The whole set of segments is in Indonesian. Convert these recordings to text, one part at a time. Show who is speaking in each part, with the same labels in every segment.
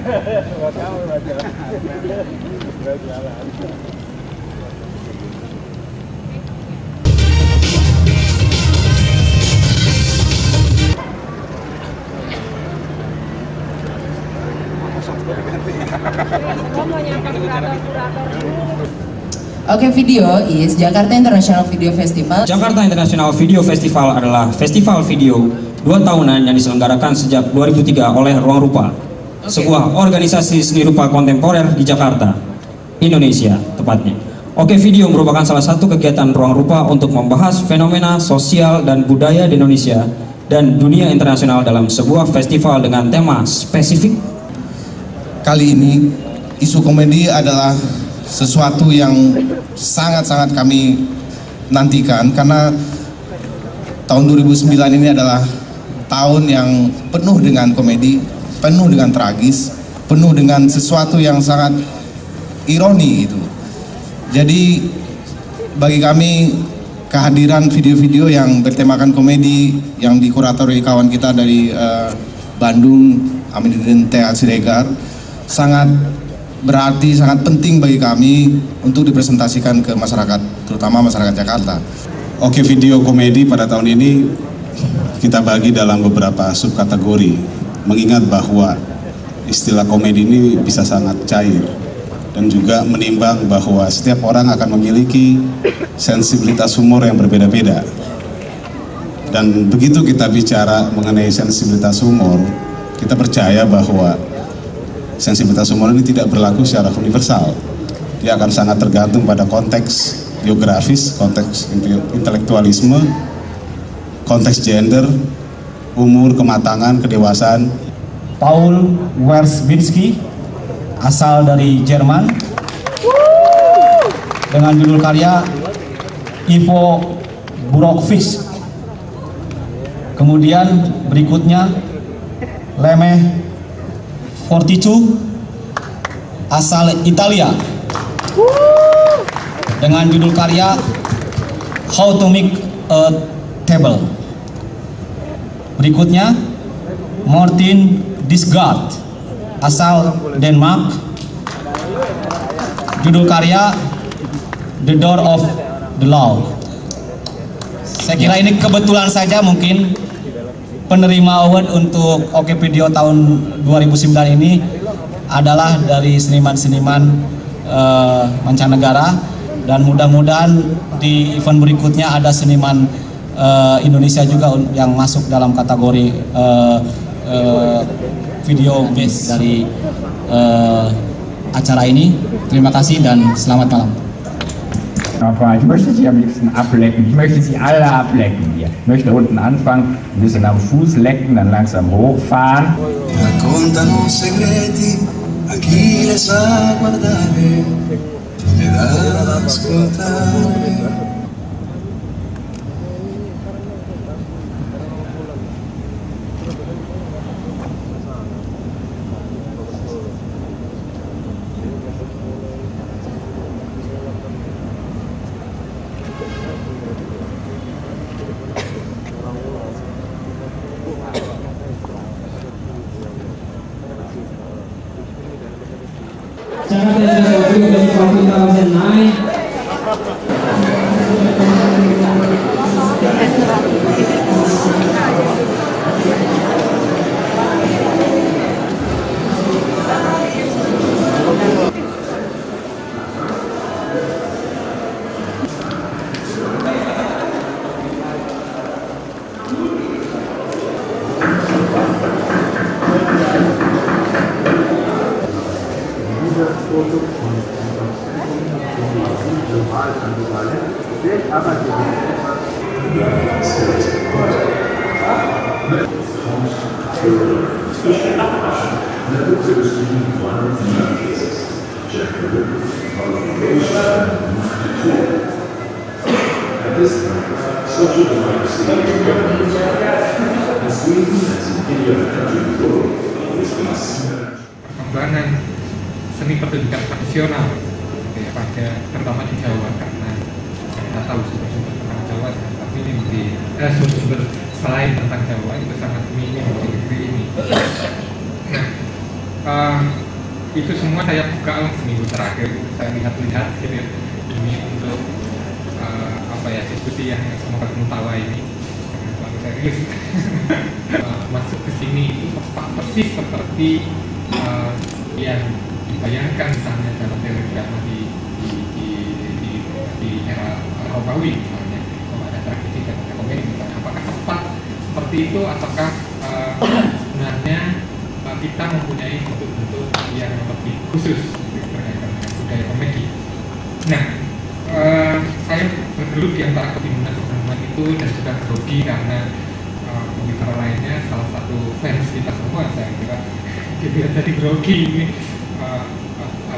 Speaker 1: Oke, video is Jakarta International Video Festival.
Speaker 2: Jakarta International Video Festival adalah festival video 2 tahunan yang diselenggarakan sejak 2003 oleh Ruang Rupa, sebuah organisasi seni rupa kontemporer di Jakarta, Indonesia tepatnya. Oke, video merupakan salah satu kegiatan Ruang Rupa untuk membahas fenomena sosial dan budaya di Indonesia dan dunia internasional dalam sebuah festival dengan tema spesifik.
Speaker 3: Kali ini isu komedi adalah sesuatu yang sangat-sangat kami nantikan karena tahun 2009 ini adalah tahun yang penuh dengan komedi, penuh dengan tragis, penuh dengan sesuatu yang sangat ironi gitu. Jadi bagi kami kehadiran video-video yang bertemakan komedi yang dikuratori kawan kita dari Bandung, Aminuddin T. Siregar, sangat berarti, sangat penting bagi kami untuk dipresentasikan ke masyarakat, terutama masyarakat Jakarta.
Speaker 4: Oke, video komedi pada tahun ini kita bagi dalam beberapa subkategori, mengingat bahwa istilah komedi ini bisa sangat cair dan juga menimbang bahwa setiap orang akan memiliki sensibilitas humor yang berbeda-beda. Dan begitu kita bicara mengenai sensibilitas humor, kita percaya bahwa sensibilitas humor ini tidak berlaku secara universal. Dia akan sangat tergantung pada konteks geografis, konteks intelektualisme, konteks gender, umur, kematangan, kedewasaan.
Speaker 5: Paul Wierzbicki, asal dari Jerman, dengan judul karya Ivo Burokfish. Kemudian berikutnya Lemeh Fortitudo, asal Italia, dengan judul karya How to Make a Table. Berikutnya Martin Disgard, asal Denmark, judul karya The Door of the Law. Saya kira ini kebetulan saja mungkin penerima award untuk Oke Video tahun 2009 ini adalah dari seniman-seniman mancanegara, dan mudah-mudahan di event berikutnya ada seniman Indonesia juga yang masuk dalam kategori video base dari acara ini. Terima kasih dan selamat malam.
Speaker 6: Ich möchte Sie am liebsten ablecken. Ich möchte Sie alle ablecken hier. Ich möchte unten anfangen, ein bisschen am Fuß lecken, dann langsam hochfahren.
Speaker 7: Raccontano segreti a chi le sa guardare ed ascoltare.
Speaker 8: Jakarta International Film Festival
Speaker 9: Perkembangan seni pertunjukan tradisional pada terutama di Jawa, karena kita tahu sumber-sumber tentang Jawa tapi ini di sumber-sumber selain tentang Jawa itu sangat minim di negeri ini. Nah, itu semua saya buka seminggu terakhir, saya lihat-lihat gitu ya. Ini untuk apa ya, diskusi yang semoga tawa ini terlalu serius. Masuk ke sini itu persis seperti yang dibayangkan misalnya dalam teori drama di era Romawi misalnya, kalau ada tragedi dan ada komedi misalnya. Apakah tepat seperti itu, ataukah sebenarnya kita mempunyai bentuk-bentuk yang lebih khusus berkaitan dengan budaya komedi? Nah, saya bergelut di antara kebingungan itu dan juga grogi karena pembicara lainnya salah satu fans kita semua, saya kira gitu ya. Jadi grogi ini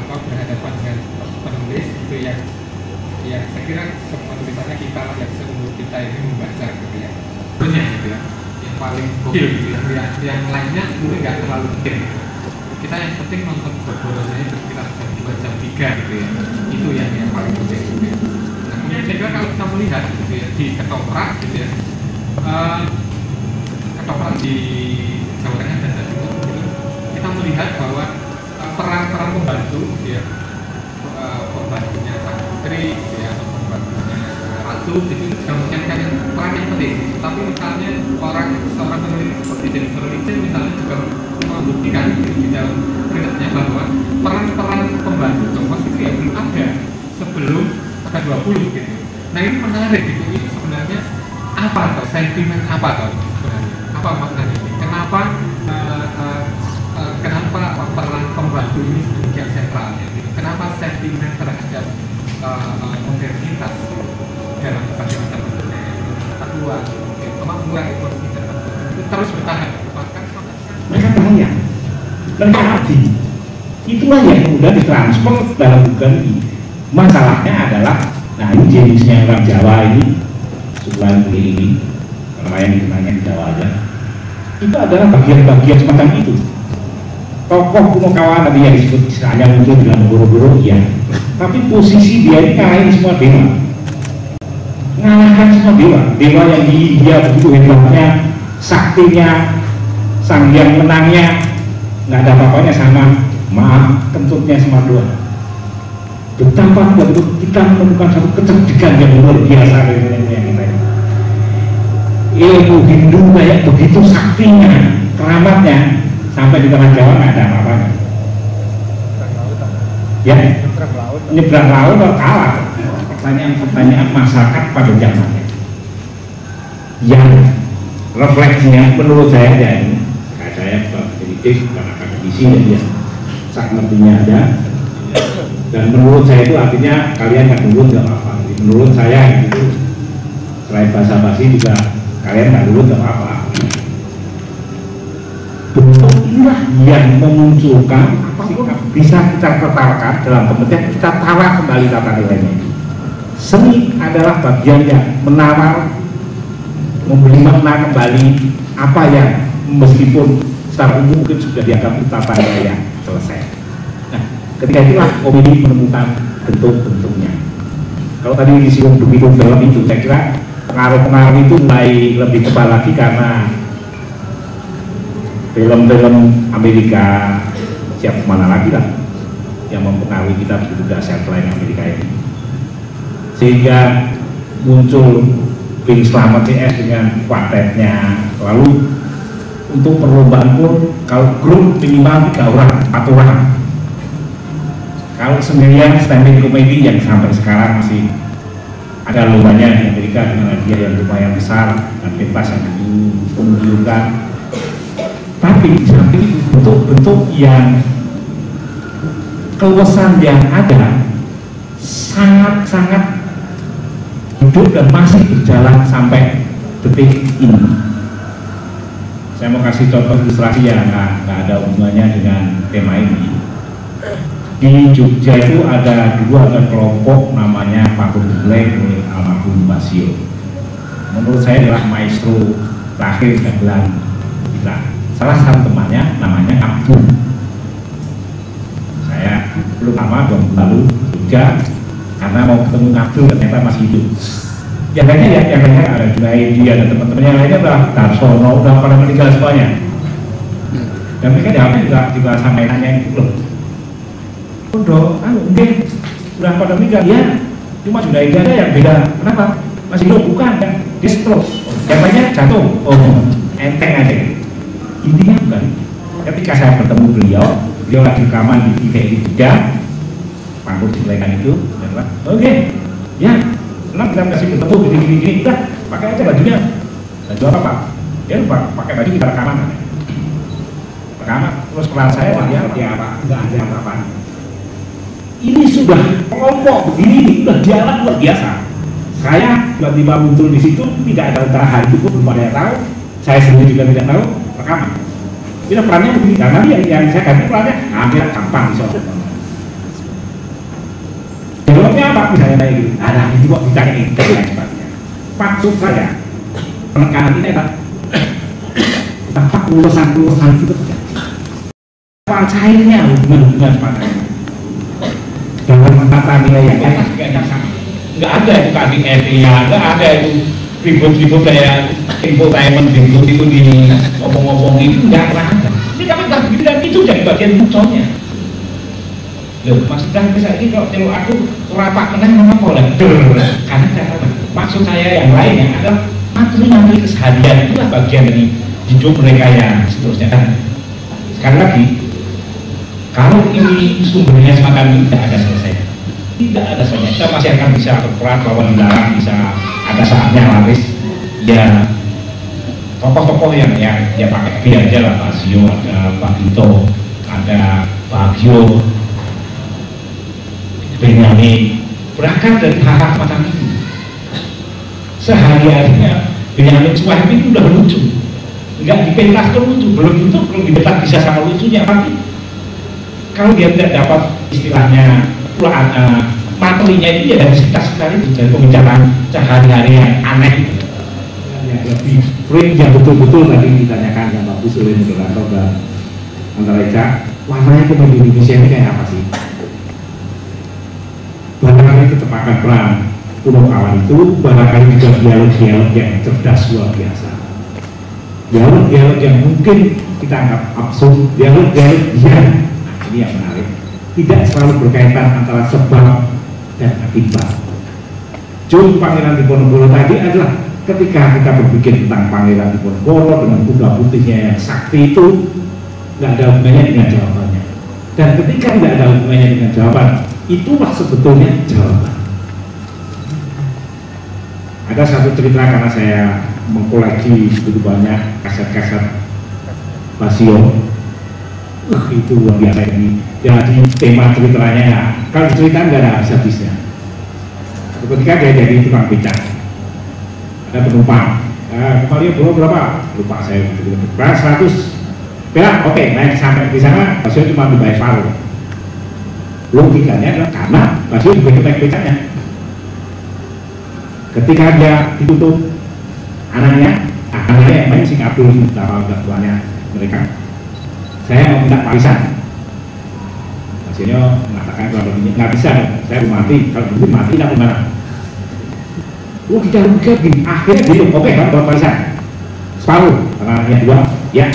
Speaker 9: berhadapan dengan penulis itu yang saya kira semua tulisannya kita yang seumur kita ini membaca gitu ya. Terusnya gitu ya, yang paling gokil gitu ya. Yang lainnya mungkin nggak terlalu penting. Kita yang penting nonton bodoh-bodohnya sekitar jam 2 jam 3 gitu ya. Itu yang paling penting gitu ya. Nah, kemudian saya kira kalau kita melihat gitu ya di ketoprak gitu ya, ketoprak di Jawa Tengah dan Jawa Timur gitu, kita melihat bahwa peran-peran pembantu gitu ya, pembantunya sang putri gitu ya, atau pembantunya ratu itu juga memainkan peran yang penting. Tapi misalnya seorang penulis seperti Jennifer Lindsay misalnya juga membuktikan gitu, di dalam risetnya bahwa peran-peran pembantu Thomas itu ya belum ada sebelum abad 20 gitu. Nah ini menarik gitu, ini sebenarnya apa atau sentimen apa atau sebenarnya apa maknanya ini? Kenapa peran pembantu ini demikian sentralnya? Gitu. Kenapa sentimen terhadap modernitas dalam bagaimana keluar kemampuan ekonomi itu terus bertahan?
Speaker 6: Mereka tanya, mereka abdi. Itulah yang kemudian ditransfer dalam bukan ini. Masalahnya adalah, nah ini jenisnya orang Jawa ini, sebulan ini, karena yang dikenalnya di Jawa aja, itu adalah bagian-bagian semacam itu. Tokoh kuno kawan tadi yang disebut istilahnya muncul dalam guru-guru, iya. Tapi posisi dia ini ngalahin semua dewa, ngalahkan semua dewa. Dewa yang di India begitu hebatnya, saktinya, sang yang menangnya, nggak ada apa-apanya sama, maaf, kentutnya sama doa. Betapa waktu kita menemukan satu kecerdikan yang luar biasa dari ilmu yang kita ini. Ilmu Hindu kayak begitu saktinya, keramatnya, sampai di tengah Jawa nggak ada apa-apanya. Ya, nyebrang laut atau kalah. Pertanyaan masyarakat pada zamannya. Yang refleksinya menurut saya ya ini, saya politik karena akademisi dan dia sak ngertinya aja. Dan menurut saya itu artinya kalian nggak nurut nggak apa-apa. Menurut saya itu selain basa-basi juga kalian nggak nurut nggak apa-apa. Bentuk inilah yang memunculkan sikap bisa kita ketalkan dalam pengertian kita tawar kembali tata nilainya. Seni adalah bagian yang menawar, memberi makna kembali apa yang meskipun secara umum mungkin sudah dianggap tata nilai yang selesai. Nah, ketika itulah komedi menemukan bentuk-bentuknya. Kalau tadi disinggung begitu film itu, saya kira pengaruh-pengaruh itu mulai lebih tebal lagi karena film-film Amerika siap kemana lagi lah yang mempengaruhi kita begitu dahsyat selain Amerika ini, sehingga muncul Bing Slamet CS dengan kuartetnya. Lalu untuk perlombaan pun kalau grup minimal 3 orang, 4 orang. Kalau sendirian standing komedi yang sampai sekarang masih ada lombanya di Amerika dengan hadiah yang lumayan besar dan pentas yang menggiurkan. Tapi di samping itu bentuk-bentuk yang keluasan yang ada sangat-sangat hidup dan masih berjalan sampai detik ini. Saya mau kasih contoh ilustrasi yang nggak ada hubungannya dengan tema ini. Di Jogja itu ada kelompok namanya Patung Geleng oleh almarhum Basio. Menurut saya adalah maestro terakhir gamelan kita. Salah satu temannya namanya Abdul. Saya belum lama lalu Jogja karena mau ketemu Abdul, ternyata masih hidup. Yang lainnya ada Junaidi, ada teman-teman yang lainnya adalah Darsono, udah pada meninggal semuanya. Dan mereka jawabnya juga sampai nanya itu loh. Udah, mungkin sudah pada meninggal ya, cuma sudah ada yang beda. Kenapa? Masih hidup? Bukan, kan? Dia stroke. Jatuhnya jatuh. Oh, enteng aja. Intinya bukan. Ketika saya bertemu beliau lagi rekaman di TVRI 3, panggung dilekan itu, oke, ya, senang kita kasih bertemu gini, udah pakai aja bajunya. Baju apa Pak? Ya pakai baju kita rekaman. Rekaman, terus pelan saya dia apa? Enggak ada apa-apa. Ini sudah kelompok begini, sudah dialog luar biasa. Saya tiba-tiba muncul di situ, tidak ada antara hari itu pun belum ada yang tahu. Saya sendiri juga tidak tahu, rekaman. Ini perannya begini, karena yang saya ganti perannya hampir gampang bisa. Jawabnya apa? Misalnya kayak gitu. Ada itu kok ditanya itu dan lain sebagainya. Maksud saya penekanan ini adalah tanpa urusan itu terjadi. Cairnya hubungan pada dalam tata nilai yang lain nggak ada itu KDRT-nya, nggak ada itu ribut-ribut kayak infotainment ribut itu di ngomong-ngomong itu nggak pernah ada. Ini kami nggak begitu dan itu jadi bagian munculnya. Loh, maksudnya misalnya ini kalau aku rapat menang mengapa lah? Karena maksud saya yang lainnya adalah materi-materi keseharian itulah bagian dari hidup mereka yang seterusnya. Dan sekali lagi, kalau ini sumbernya semacam ini tidak ada selesai. Tidak ada selesai. Kita masih akan bisa berperan bahwa dilarang bisa ada saatnya laris. Ya tokoh-tokoh yang pakai V aja lah, Pak Sio, ada Pak Ito, ada Pak Gio, Benyamin, berangkat dari hal-hal semacam itu. Sehari-harinya Benyamin Suhaib itu udah lucu, nggak dipentas tuh lucu, belum tentu belum dipentas bisa sama lucunya, tapi kalau dia tidak dapat istilahnya materinya itu ya dari sekitar sekali itu dari pembicaraan sehari-hari yang aneh itu. Yang lebih frame yang betul-betul tadi ditanyakan sama Pak Bus oleh moderator dan antara Eka, warnanya komedi Indonesia ini kayak apa sih? Barangkali ketepatan peran Pulau Kawan itu barangkali juga dialog-dialog yang cerdas luar biasa. Dialog-dialog yang mungkin kita anggap absurd, dialog-dialog yang ini yang menarik, tidak selalu berkaitan antara sebab dan akibat. Jum Pangeran Diponegoro tadi adalah ketika kita berpikir tentang Pangeran Diponegoro dengan kuda putihnya yang sakti itu nggak ada hubungannya dengan jawabannya. Dan ketika tidak ada hubungannya dengan jawaban, itulah sebetulnya jawaban. Ada satu cerita karena saya mengkoleksi begitu banyak kaset-kaset Basio. Itu luar biasa ini. Jadi tema ceritanya ya, kalau cerita nggak ada habis-habisnya. Ketika dia jadi tukang becak, ada penumpang, kembali berapa? Lupa saya. Berapa? 100. Ya, oke, naik sampai di sana, Basio cuma dibayar separuh. Logikanya adalah karena Basio juga naik becaknya. Ketika dia ditutup anaknya yang main Singapura itu udah tuanya mereka. Saya mau minta parisan. Hasilnya mengatakan kalau begini nggak bisa, saya mau mati. Kalau begini mati tidak gimana? Kita begini. Akhirnya dia oke kan buat parisan. Separuh, karena yang dua, ya.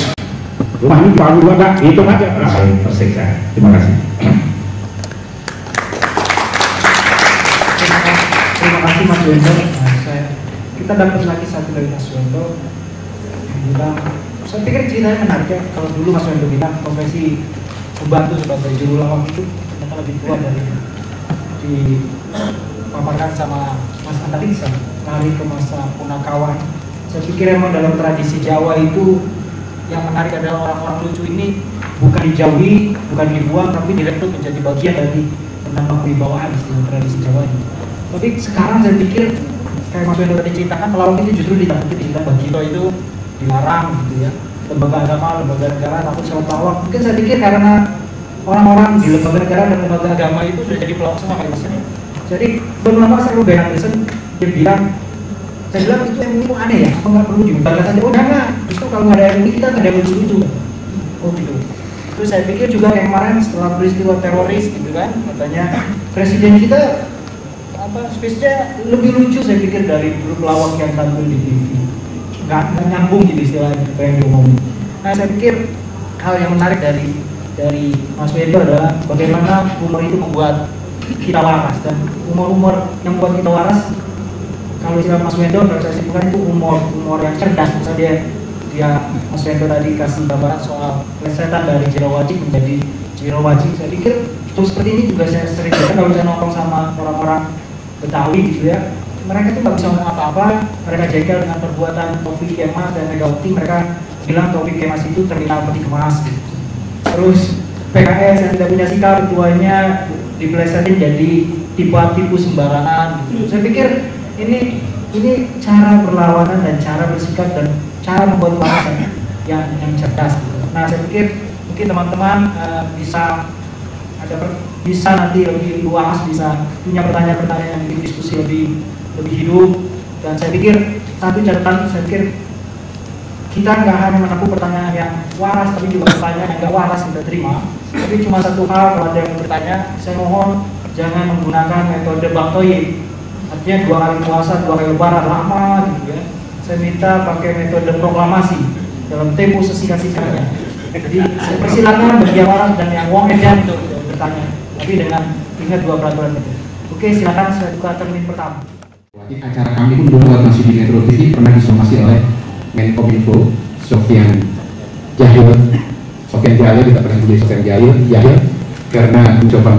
Speaker 6: Rumah ini separuh dua enggak? Hitung aja. Saya tersiksa. Terima kasih.
Speaker 8: Terima kasih Mas Wendo. Kita dapat lagi satu dari Mas Wendo. Saya pikir ceritanya menarik ya. Kalau dulu Mas Wendo bilang profesi membantu sebagai juru lawak itu ternyata lebih tua dari dipaparkan sama Mas Antariksa, lari ke masa punakawan. Saya pikir emang dalam tradisi Jawa itu yang menarik adalah orang-orang lucu ini bukan dijauhi, bukan dibuang, tapi direkrut menjadi bagian dari menambah kewibawaan di tradisi Jawa ini. Tapi sekarang saya pikir kayak Mas Wendo tadi ceritakan, pelawak itu justru dibilang Bagito itu dilarang gitu ya, lembaga agama, lembaga negara takut sama pelawak. Mungkin saya pikir karena orang-orang di lembaga negara dan lembaga agama itu sudah jadi pelawak semua kayak Mas. Jadi beberapa saya Ruben Anderson dia bilang, saya bilang itu yang itu aneh ya, apa nggak perlu diubah saja? Oh enggak, justru kalau nggak ada yang ini kita nggak ada yang lucu-lucu. Oh gitu. Terus saya pikir juga yang kemarin setelah peristiwa teroris gitu kan, katanya presiden kita apa spesiesnya lebih lucu saya pikir dari grup pelawak yang tampil di TV. Nggak nyambung gitu istilahnya apa yang diomongin. Nah saya pikir hal yang menarik dari Mas Wendo adalah bagaimana humor itu membuat kita waras, dan humor yang membuat kita waras, kalau istilah Mas Wendo kalau saya simpulkan itu humor yang cerdas. Misalnya dia Mas Wendo tadi kasih gambaran soal plesetan dari Jero Wajik menjadi Jero Wajik. Saya pikir terus seperti ini juga saya sering lihat kalau saya nongkrong sama orang-orang Betawi gitu ya, mereka tuh nggak bisa ngomong apa-apa, mereka jengkel dengan perbuatan Taufik Kemas dan Megawati, mereka bilang Taufik Kemas itu terminal peti kemas gitu. Terus PKS yang tidak punya sikap, ketuanya dipelesetin jadi tipu sembarangan gitu. Saya pikir ini cara berlawanan dan cara bersikap dan cara membuat balasan yang cerdas gitu. Nah, saya pikir mungkin teman-teman bisa nanti lebih luas, bisa punya pertanyaan-pertanyaan yang bikin diskusi lebih hidup. Dan saya pikir satu catatan, saya pikir kita nggak hanya menempuh pertanyaan yang waras, tapi juga pertanyaan yang nggak waras kita terima. Tapi cuma satu hal, kalau ada yang bertanya, saya mohon jangan menggunakan metode baktoid, artinya 2 kali puasa 2 kali lebaran lama gitu ya. Saya minta pakai metode proklamasi dalam tempo sesingkat-singkatnya. Jadi saya persilakan bagi yang waras dan yang wong edan untuk bertanya, tapi dengan ingat 2 peraturan itu. Oke, silakan saya buka termin pertama.
Speaker 10: Acara kami pun dulu masih di Metro TV pernah disomasi oleh Menkominfo Sofian Jahil, kita pernah menjadi Sofian Jahil karena mencoba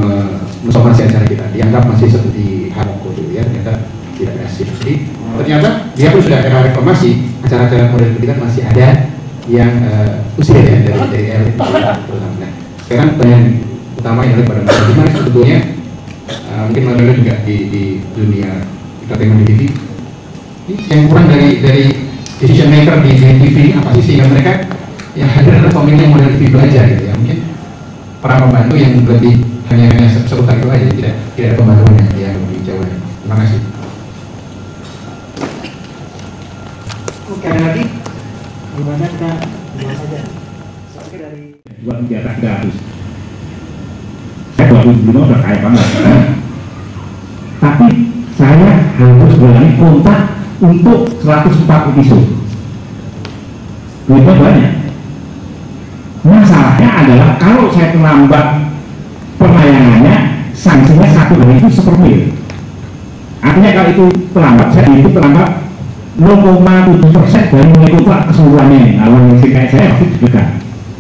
Speaker 10: mensomasi acara kita, dianggap masih seperti Hamoko dulu ya, ternyata tidak berhasil. Jadi ternyata dia pun sudah era reformasi, acara-acara modern kita masih ada yang usia ya dari elit terutama. Nah, sekarang pertanyaan utama yang adalah pada bagaimana sebetulnya mungkin Manuel juga di dunia entertainment di TV yang kurang dari decision maker di TV apa sih, sehingga mereka yang hadir adalah pemilih yang model TV belajar gitu ya, mungkin para pembantu yang lebih hanya seputar itu aja, tidak ada pembantuan yang lebih jauh. Terima kasih.
Speaker 8: Oke, ada lagi gimana kita bahas saja sampai dari
Speaker 6: buat di atas 300. Saya 2005 udah kaya banget, tapi saya harus berani kontak untuk 104 episode. Duitnya banyak. Masalahnya adalah kalau saya terlambat penayangannya, sanksinya 1 hari itu 1 mil. Artinya kalau itu terlambat, saya itu terlambat 0,7% dari nilai kontrak keseluruhannya. Kalau yang kayak saya pasti juga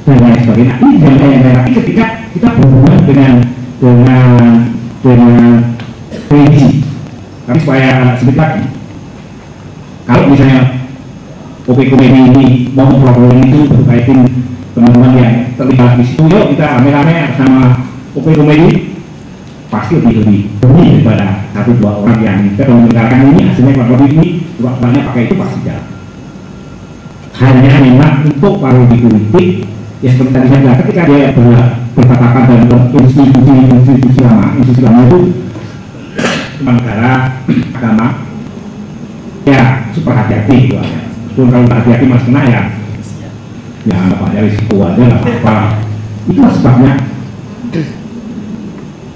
Speaker 6: dan lain sebagainya. Ini yang tapi ketika kita berhubungan dengan kredisi. Tapi supaya sedikit lagi, kalau misalnya OP Komedi ini mau memprogram itu berkaitan teman-teman yang terlibat di situ, yuk kita rame-rame sama OP Komedi, pasti lebih daripada 1-2 orang yang kalau mendengarkan ini hasilnya kurang lebih ini banyak pakai itu pasti jalan. Hanya memang untuk parodi politik ya seperti tadi saya bilang, ketika dia bertatapan dalam institusi lama itu negara agama ya super hati-hati gitu aja. Kalau tak hati-hati mas kena ya anggap aja risiko aja lah apa. Itulah sebabnya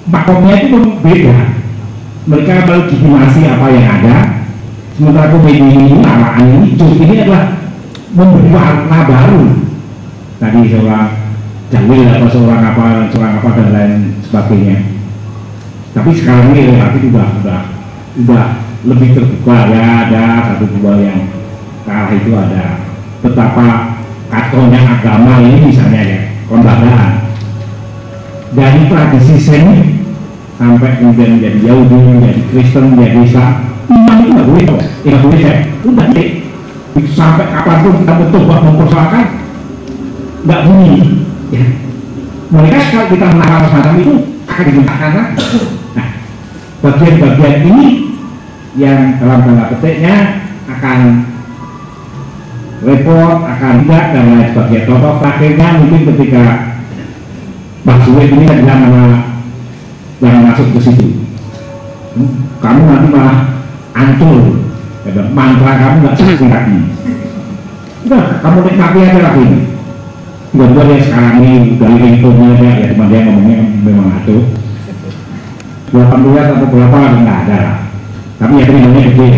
Speaker 6: makomnya itu pun beda. Mereka melegitimasi apa yang ada, sementara komedi ini araan ini justru ini adalah memberi warna baru. Tadi seorang Jawil atau seorang apa dan lain sebagainya. Tapi sekarang ini relatif udah lebih terbuka ya, ada 1-2 yang ke arah itu ada. Betapa katonya agama ini misalnya ya, kelembagaan dari tradisi seni sampai kemudian menjadi Yahudi, menjadi Kristen, menjadi Islam, iman itu nggak boleh, tidak boleh saya, udah deh. Sampai kapanpun kita mencoba mempersoalkan, nggak bunyi. Ya. Mereka kalau kita menangkap semacam itu akan dimintakan lagi. Nah, bagian-bagian ini yang dalam tanda petiknya akan repot, akan tidak dan lain sebagainya. Contoh terakhirnya mungkin ketika Pak Suwid ini jangan masuk ke situ. Kamu nanti malah ancur, mantra kamu nggak sakti lagi. Udah, kamu nikmati aja lagi ini. Tiba-tiba dia sekarang ini dari ringtone-nya ya cuma dia ngomongnya memang aduh 18 atau berapa nggak ada lah. Tapi ya terminalnya gede.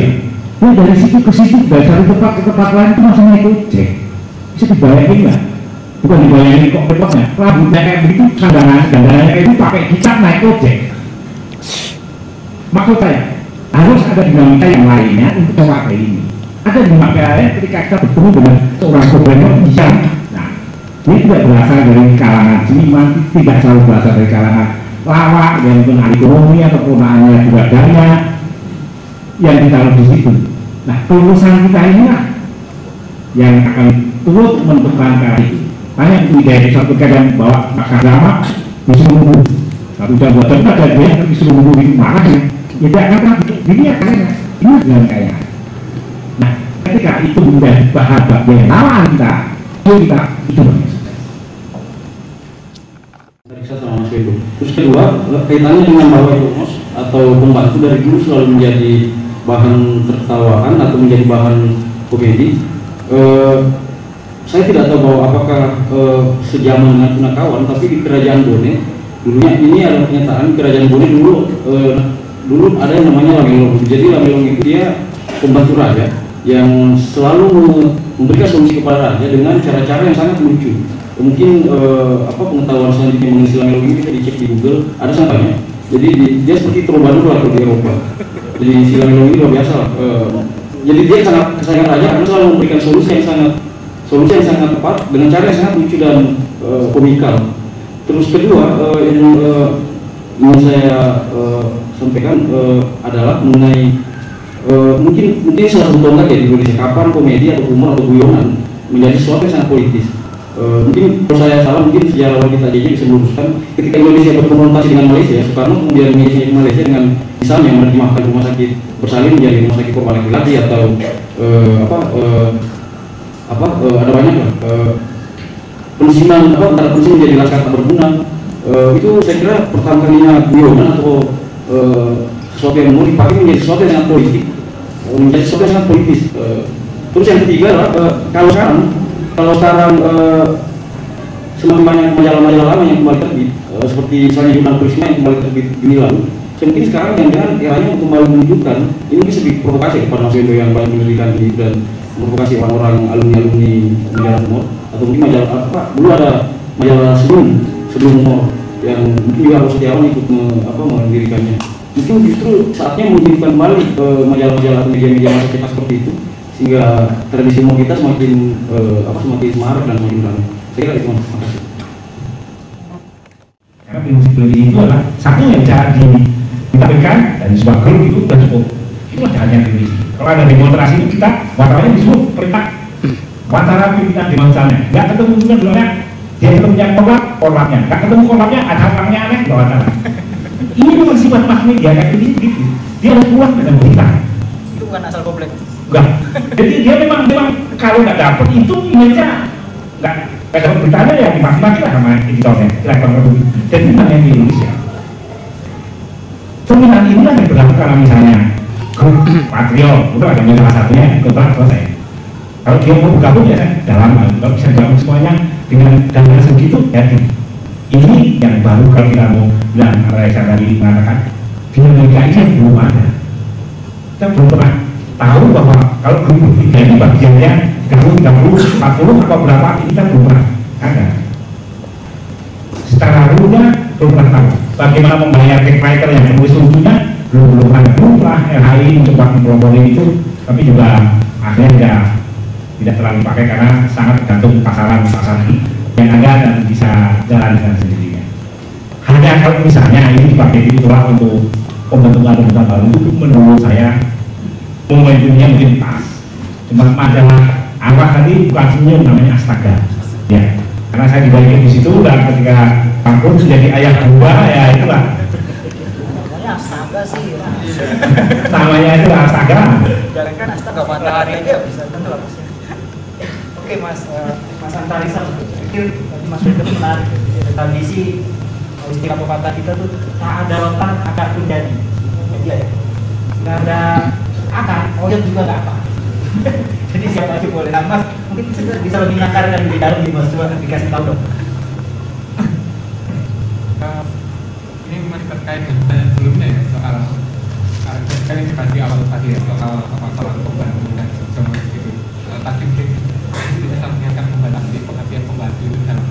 Speaker 6: Ya dari situ ke situ, dari satu tempat ke tempat lain itu masih naik ojek. Bisa dibayangin nggak? bukan dibayangin kok repotnya, rambutnya kayak begitu, dandanannya kayak itu pakai kicap naik ojek. Maksud saya, harus ada dinamika yang lainnya untuk memakai ini. Ada dinamika lain ketika kita bertemu dengan seorang programmer yang, nah, ini tidak berasal dari kalangan seniman, tidak selalu berasal dari kalangan lawak, yang pun ahli ekonomi atau penggunaannya juga daya yang ditaruh di situ. Nah, kelulusan kita inilah yang akan turut menentukan karya itu. Tanya itu ide satu kadang bawa maka drama disuruh nunggu satu jam buat tempat dan dia disuruh nunggu di mana ya tidak akan ini ya kayaknya ini dengan kaya. Nah, ketika itu menjadi bahan bagian lawan kita itu
Speaker 11: sama Mas Windu. Terus kedua, kaitannya dengan bahwa Mas atau pembantu dari dulu selalu menjadi bahan tertawakan atau menjadi bahan komedi. Saya tidak tahu bahwa apakah sejaman dengan Punakawan, tapi di Kerajaan Bone dulunya ini adalah kenyataan. Kerajaan Bone dulu ada yang namanya Lamelong. Jadi Lamelong itu dia pembantu raja yang selalu memberikan solusi kepada raja dengan cara-cara yang sangat lucu. Mungkin pengetahuan selanjutnya mengenai Lamelong ini bisa dicek di Google, ada sampainya. Jadi dia seperti troubadour lah di Eropa. Jadi si Lamelong ini luar biasa. Jadi dia sangat kesayangan raja karena selalu memberikan solusi yang sangat tepat dengan cara yang sangat lucu dan komikal. Terus kedua yang mau saya sampaikan adalah mengenai mungkin salah satu tonggak ya di Indonesia, kapan komedi atau humor atau guyonan menjadi sesuatu yang sangat politis. Mungkin kalau saya salah, mungkin sejarawan kita aja bisa meluruskan. Ketika Indonesia berkonfrontasi dengan Malaysia, Soekarno kemudian menjadi Malaysia dengan misalnya menerjemahkan rumah sakit bersalin menjadi rumah sakit korban laki-laki atau ada banyak lah pensiunan antara pensiun menjadi laskar tak berguna. Itu saya kira pertama kalinya guyonan atau sesuatu yang mau dipakai menjadi sesuatu yang sangat politik, menjadi sesuatu yang sangat politis. Terus yang ketiga adalah kalau sekarang semakin banyak majalah-majalah lama yang kembali terbit, seperti misalnya Jurnal Prisma yang kembali terbit Juni lalu. Mungkin sekarang jangan eranya untuk kembali menunjukkan ini bisa diprovokasi kepada Mas Wendo yang banyak menelitikan ini dan memprovokasi orang-orang alumni majalah humor, atau mungkin majalah dulu ada majalah sebelum humor yang mungkin juga harus Setiawan ikut mendirikannya. Mungkin justru saatnya menunjukkan kembali majalah-majalah atau media-media masa kita seperti itu, sehingga tradisi humor kita semakin semarak dan semakin ramai. Saya kira itu. Terima kasih.
Speaker 6: Karena prinsip itu adalah satu yang bisa ditampilkan dan sebuah grup itu dan cukup. Itulah caranya definisi. Kalau ada demonstrasi itu kita warnanya disuruh perintah wawancara pimpinan demonstrasinya. Nggak ketemu juga dulunya dia ketemu yang korlapnya. Nggak ketemu korlapnya ada orangnya aneh nggak wawancara. Ini memang sifat mass media kayak gitu. Dia harus pulang dengan berita.
Speaker 8: Itu bukan asal goblek.
Speaker 6: Enggak. Jadi dia memang kalau nggak dapet itu image-nya nggak dapat beritanya ya dimaki-maki lah sama editornya. Dan itu hanya di Indonesia. Cerminan inilah yang berlaku kalau misalnya grup Patriot, itu ada salah satunya kontrak selesai. Kalau dia mau bergabung ya dalam, kalau bisa gabung semuanya dengan dana segitu ya ini yang baru kalau kita mau bilang Raisa tadi mengatakan dinamika ini belum ada. Kita belum pernah tahu bahwa kalau grup tiga ini bagiannya 30, 40 atau berapa ini kita belum pernah ada. Secara rulenya belum pernah tahu. Bagaimana membayar copywriter yang menulis lucunya belum pernah LHI mencoba mempelopori itu, tapi juga akhirnya tidak terlalu pakai karena sangat tergantung pasaran yang ada dan bisa jalan dengan sendirinya. Hanya kalau misalnya ini dipakai itulah untuk pembentukan baru itu menurut saya momentumnya mungkin pas. Cuma majalah apa tadi bukan senyum namanya Astaga, ya. Karena saya dibagi di situ dan ketika Pangkun menjadi ayah buah ya itulah.
Speaker 8: Namanya Astaga sih.
Speaker 6: Namanya itu Astaga.
Speaker 8: Jalankan Astaga matahari aja bisa tentu lah. Oke Mas Antarisa, pikir tadi Mas Wendo menarik. Tradisi istilah pepatah kita tuh tak ada rotan akar pun jadi. Ya, nggak ada akar, oyot juga nggak apa. Jadi siapa aja boleh. Nah Mas, mungkin bisa lebih ngakar dan lebih dalam nih Mas, coba dikasih tahu dong.
Speaker 9: Ini masih terkait dengan sebelumnya ya, soal kan yang dibahas di awal tadi ya, soal pembantu dan semua itu. Tadi mungkin bisa mengingatkan pembantu pengertian pembantu itu dalam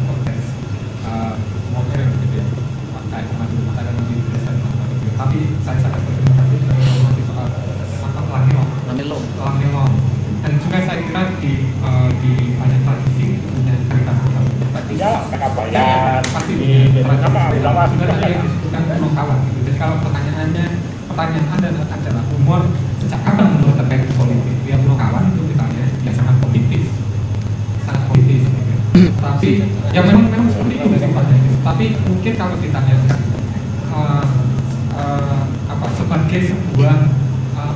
Speaker 9: Ngabayan, pasti di sebenarnya yang disebutkan Pulau Kawan. Jadi kalau pertanyaan Anda adalah humor sejak kapan humor terkait politik? Ya Pulau Kawan itu misalnya ya sangat politis. Tapi ya memang seperti itu sifatnya. Tapi mungkin kalau ditanya sebagai sebuah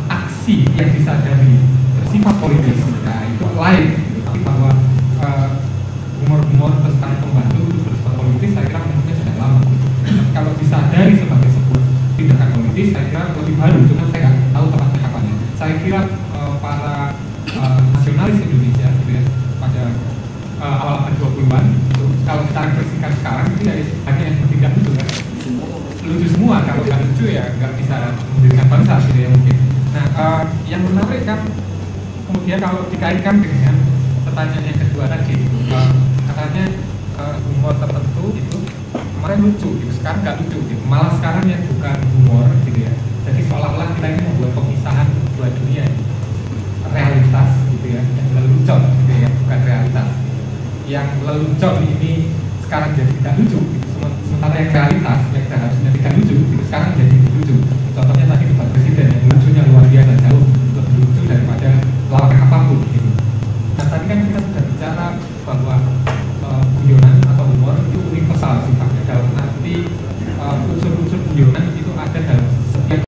Speaker 9: aksi yang disadari bersifat politis, nah itu lain. Tapi bahwa humor tentang pembantu itu bersifat politis, saya kira umumnya sudah lama. Kalau disadari sebagai sebuah tindakan politis, saya kira lebih baru. Cuma saya nggak tahu tepatnya kapannya. Saya kira para nasionalis Indonesia gitu ya, pada awal abad 20-an kalau kita refleksikan sekarang itu ya hanya yang tidak lucu kan, lucu semua. Kalau nggak lucu ya nggak bisa mendirikan bangsa gitu ya mungkin. Nah yang menarik kan kemudian kalau dikaitkan dengan pertanyaan yang kedua tadi, katanya humor tertentu itu kemarin lucu gitu, sekarang nggak lucu gitu. Malah sekarang yang bukan humor gitu ya, jadi seolah-olah kita ini membuat pemisahan dua dunia, realitas gitu ya, yang lelucon gitu ya, bukan realitas. Yang lelucon ini sekarang jadi tidak lucu gitu. Sementara yang realitas yang seharusnya tidak lucu gitu, sekarang jadi